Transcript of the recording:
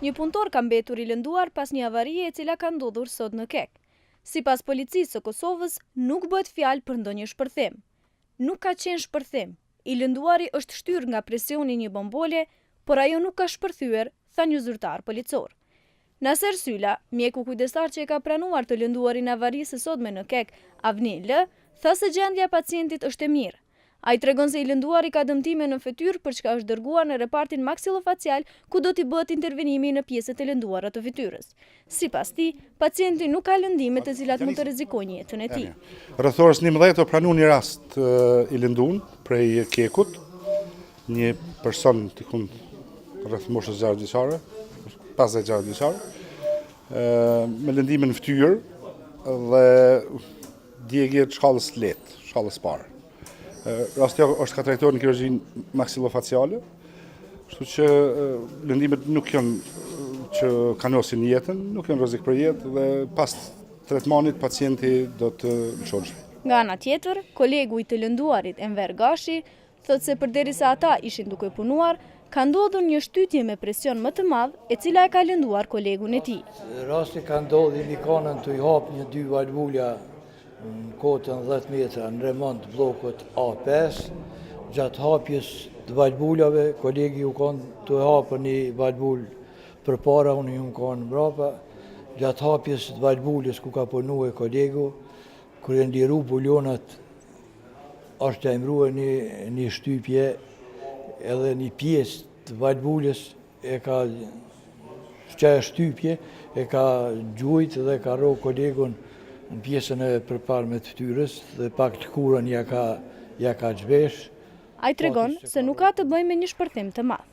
Një punëtor ka mbetur I lënduar pas një avarie e cila ka ndodhur sot në Kek. Sipas policisë së Kosovës, nuk bëhet fjalë për ndonjë shpërthim. Nuk ka qenë shpërthim. I lënduari është shtyrë nga presioni një bombole, por ajo nuk ka shpërthyer, tha një zyrtar policor. Naser Syla, mjeku kujdestar që e ka pranuar të lënduarin avarisë së sotme në Kek, Avni L, tha se gjendja e pacientit është e mirë. Ai tregon se I lënduari ka dëmtime në fytyrë për çka është dërguar në repartin maksilofacial ku do t'i bëhet intervenimi në pjesët e lënduara të fytyrës. Sipas tij, pacienti nuk ka lëndime të cilat mund të rrezikojnë jetën e tij. Rreth orës 11 u pranua një rast I lënduar prej Kekut, një person tikun rreth moshës 6 vjeçare, 56 vjeçare, me lëndime në fytyrë dhe djegje të shkallës të lehtë, shkallës parë. Rasti është ka trajtuar në kirurgjinë maksilofaciale, kështu që lëndimet nuk janë që kanosin jetën, nuk janë rrezik për jetë dhe pas tretmanit pacienti do të lëshohet. Nga ana tjetër, kolegu I të lënduarit Enver Gashi thotë se përderisa ata ishin duke punuar, ka ndodhur një shtytje me presion më të madh, e cila e ka lënduar kolegun e tij. Rasti ka ndodhur në kanën të I hap një dy valvula në kotën 10 metra në remont bllokut A5. Gjatë hapjes të valvulave, kolegi u kanë të hapur një valvul përpara, unë ju kanë mbrapa. Gjatë hapjes të valvulës ku ka punuar kolegu, kur e ndiru bulonat, është emruar një shtypje, edhe një pjesë të valvulës e ka që shtypje e ka gjujt dhe ka rro kolegun në pjesën e përparme të fytyrës dhe pak të kurën ja ka zhvesh. Ai tregon se nuk ka të bëjë me një shpërthim të madh.